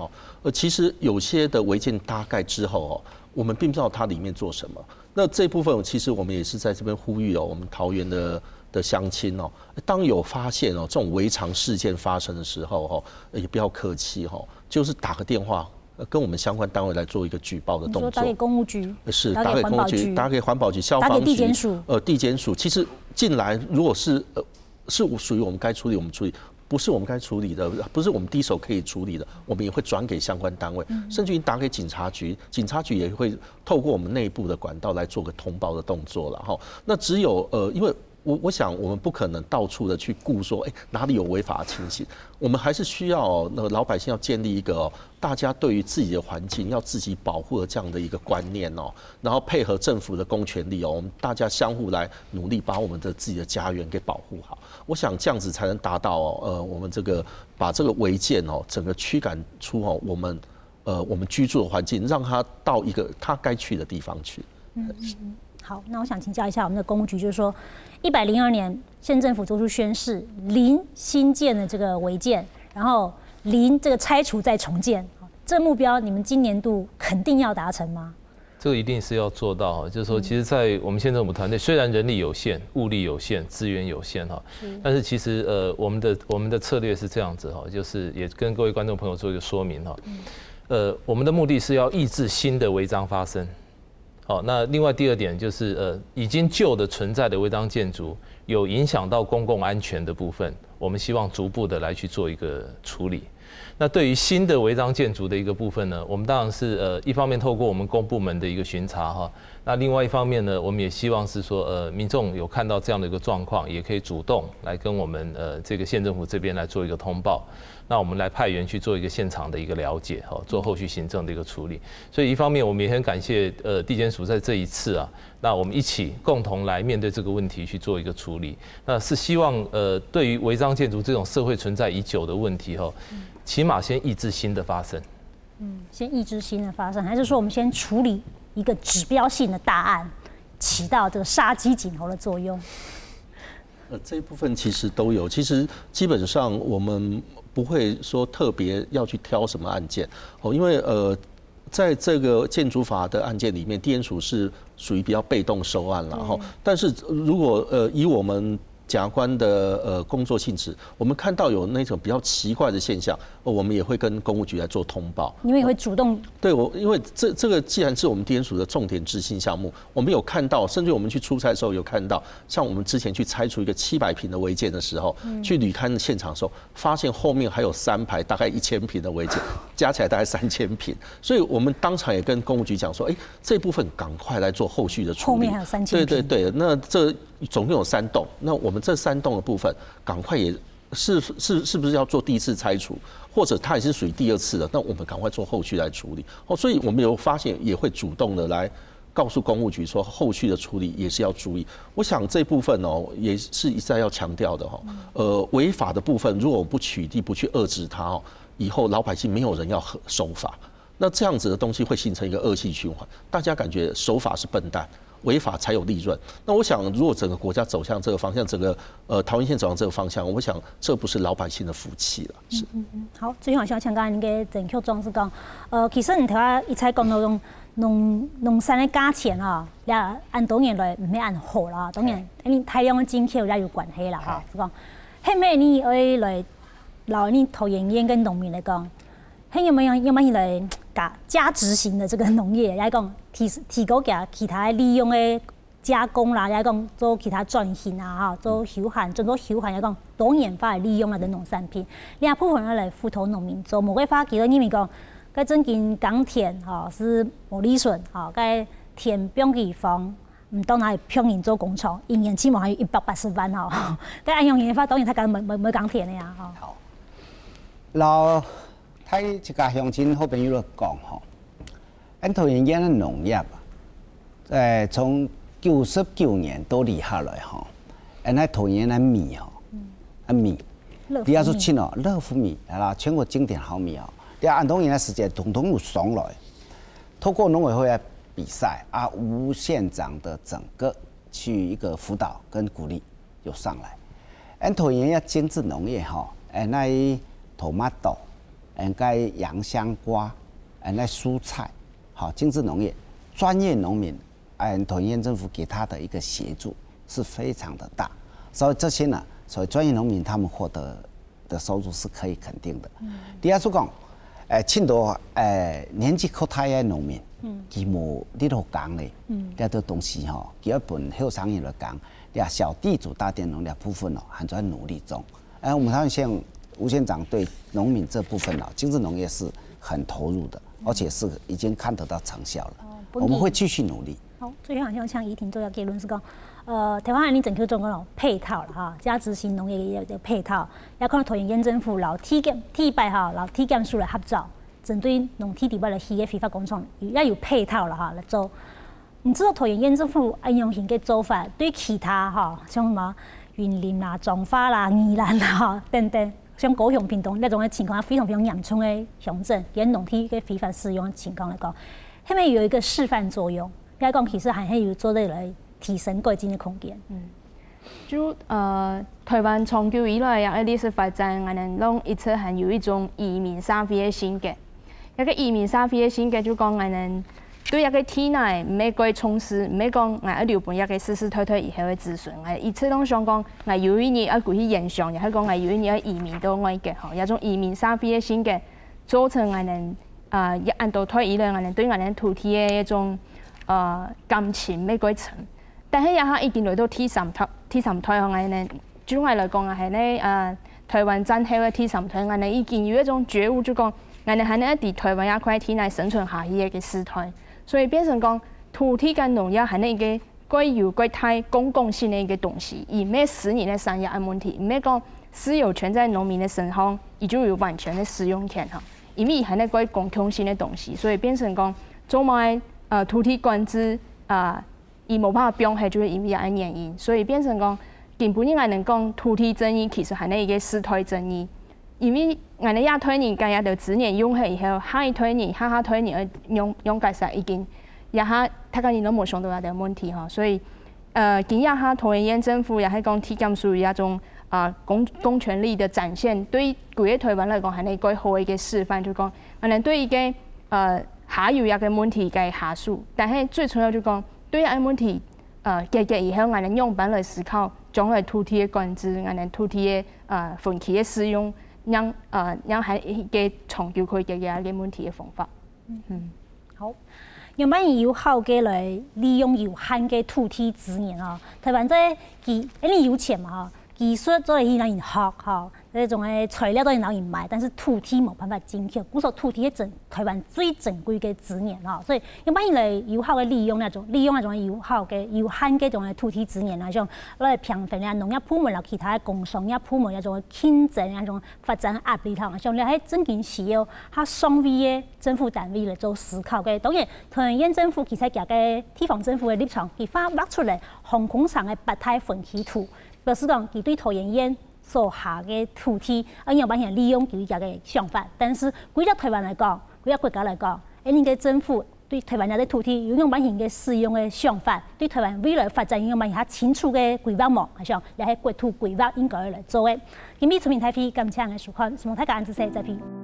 其实有些的违建搭盖之后我们并不知道它里面做什么。那这部分其实我们也是在这边呼吁我们桃园的乡亲当有发现这种违常事件发生的时候也不要客气就是打个电话。跟我们相关单位来做一个举报的动作。打给公务局，是打给公务局，打给环保局、消防局，打给地检署。地检署其实进来，如果是属于我们该处理，我们处理；不是我们该处理的，不是我们第一手可以处理的，我们也会转给相关单位，甚至于打给警察局，警察局也会透过我们内部的管道来做个通报的动作了哈。那只有因为我想我们不可能到处的去顾说，哪里有违法的情形，我们还是需要那个老百姓要建立一个大家对于自己的环境要自己保护的这样的一个观念哦，然后配合政府的公权力哦，我们大家相互来努力，把我们的自己的家园给保护好。我想这样子才能达到我们这个把这个违建整个驱赶出我们居住的环境，让它到一个它该去的地方去。好，那我想请教一下我们的公务局，就是说，102年县政府做出宣示，零新建的这个违建，然后零这个拆除再重建，这目标你们今年度肯定要达成吗？这个一定是要做到，就是说，其实，在我们县政府团队，虽然人力有限、物力有限、资源有限哈，但是其实我们的策略是这样子哈，就是也跟各位观众朋友做一个说明哈，我们的目的是要抑制新的违章发生。好，那另外第二点就是已经旧的存在的违章建筑有影响到公共安全的部分，我们希望逐步的来去做一个处理。那对于新的违章建筑的一个部分呢，我们当然是一方面透过我们公部门的一个巡查哈，那另外一方面呢，我们也希望是说民众有看到这样的一个状况，也可以主动来跟我们这个县政府这边来做一个通报。那我们来派员去做一个现场的一个了解，做后续行政的一个处理。所以一方面我们也很感谢地检署在这一次啊，那我们一起共同来面对这个问题去做一个处理。那是希望对于违章建筑这种社会存在已久的问题起码先抑制新的发生。先抑制新的发生，还是说我们先处理一个指标性的大案，起到这个杀鸡儆猴的作用？这一部分其实都有，其实基本上我们不会说特别要去挑什么案件因为在这个建筑法的案件里面，地检署是属于比较被动收案了但是如果以我们检察官的工作性质，我们看到有那种比较奇怪的现象，我们也会跟公务局来做通报。你们也会主动？对，因为这个既然是我们地检署的重点执行项目，我们有看到，甚至我们去出差的时候有看到，像我们之前去拆除一个700坪的违建的时候，去履勘的现场的时候，发现后面还有3排大概1000坪的违建，加起来大概3000坪，所以我们当场也跟公务局讲说，这部分赶快来做后续的处理。后面还有3000坪。对，那这总共有3栋，那我们这3栋的部分，赶快也是不是要做第一次拆除，或者它也是属于第2次的，那我们赶快做后续来处理。所以我们有发现也会主动的来告诉公务局说，后续的处理也是要注意。我想这部分也是一再要强调的违法的部分，如果我不取缔、不去遏制它以后老百姓没有人要守法，那这样子的东西会形成一个恶性循环，大家感觉守法是笨蛋，违法才有利润。那我想，如果整个国家走向这个方向，整个桃园县走向这个方向，我想这不是老百姓的福气了。是。好，最后想请刚才您给郑局长是讲，其实你头下一采讲到种农产的价钱按当然来唔免按好啦，当然因大量的进口也有关系啦是讲，迄咩你会来老你桃园县跟农民来讲，迄有没有来价值型的这个农业，也讲提供给其他利用的加工啦，也讲做其他转型做休闲，做休闲也讲多元化的利用的农产品，另外部分来扶托农民做某个发记得因为讲，该最近港田是无利润该田不用去放，唔当然平营做工厂，一年起码还有180万该按用研发当然他讲没港田的呀好，老太一家乡亲好朋友来讲咱桃园县的农业从99年都立下来咱桃园的米米，比方说亲乐福米全国经典好米按当年的时间统统有上来，透过农委会的比赛吴县长的整个去一个辅导跟鼓励有上来。咱桃园要精致农业那tomato，该洋香瓜，那蔬菜，精致农业，专业农民，桃园县政府给他的一个协助是非常的大，所以这些呢，所以专业农民他们获得的收入是可以肯定的。第二说讲。青岛年纪较大的农民，佢无呢度讲咧，呢度东西佢一本后商业来讲，小地主大佃农部分还在努力中。我们桃园县吴县长对农民这部分精致农业是很投入的，而且是已经看得到成效了。我们会继续努力。好，最后好像像怡婷做的结论是讲，台湾安尼整个中国有配套了哈，加执行农业也有配套，也可能桃园县政府老体办哈，老体检署来合作，针对农体地边的起嘅非法工厂，也有配套了哈来做。唔知道桃园县政府安用型嘅做法，对其他哈像什么云林啦、彰化啦、宜兰啦等等，像高雄、屏东那种嘅情况，非常严重嘅乡镇，跟农体嘅非法使用嘅情况来讲，下面有一个示范作用。应该讲，其实还是有做来提升改进的空间。就台湾长久以来嘅历史发展，我哋拢一直还有一种移民社会嘅性格。一个移民社会嘅性格就讲，我哋对一个体内唔係過充實，唔係講我一留本一個世世代代以後嘅子孫，我一直都想講，我有一年一過去延續，又係講我有一年移民到外國，吼，一種移民社會嘅性格，造成我哋一按到退以來，我哋對我哋土地嘅一種感情咩過層，但係也係已經來到第三代，我哋主要來講係咧台灣戰後嘅第三代，我哋已經有一種覺悟，就講我哋係咧喺台灣一塊體內生存下去嘅時代。所以變成講土地跟農業係一個歸有歸太公共性嘅一個東西，而唔係私人嘅產業嘅問題，唔係講私有權在農民嘅身上，伊就有完全嘅使用權嚇，因為係一個公共性嘅東西，所以變成講做埋土地管制伊冇辦法變係就是因為嘅原因，所以變成講根本應該能講土地爭議其實係一個時代爭議。因為我哋一推年，今日就只年用起以後，下一推年、下推年用解釋已經，也下大家你都冇想到有啲問題嚇，所以今日下桃園縣政府也係講體檢屬於一種公權力的展現，對整個台灣嚟講係一個好一個示範，就講我哋對一個下游一個問題嘅下數，但係最重要就講對一個問題解決以後，我哋用辦來思考將來土地嘅管制，我哋土地嘅分期嘅使用。讓係一個長久可以解決一個問題嘅方法。好，用乜有效嘅來利用有限嘅土地資源啊？台灣在因為有錢嘛，技術做嚟讓人學嚇，呢種嘅材料都係讓人買，但是土地冇辦法進口。故說土地係台灣最珍貴嘅資源啊，所以用乜嚟有效嘅利用那種有效嘅有限嘅種嘅土地資源那種，來平衡啊農業部門啦其他嘅工商業部門那種競爭那種發展壓力頭，像你喺真正需要嚇雙位嘅政府單位嚟做思考嘅。當然，台灣縣政府其實佢嘅地方政府嘅立場，佢畫出嚟航空場嘅八態分期圖。表示講，佢對桃園縣所下嘅土地，有辦法利用佢家嘅想法。但是，歸咗台灣嚟講，歸咗國家嚟講，呢個政府對台灣嘅土地有用辦法嘅使用嘅想法，對台灣未來發展有辦法清楚嘅規劃網，係上，也係國土規劃應該嚟做嘅。今日出面睇片，感謝嘅收看，希望大家支持再片。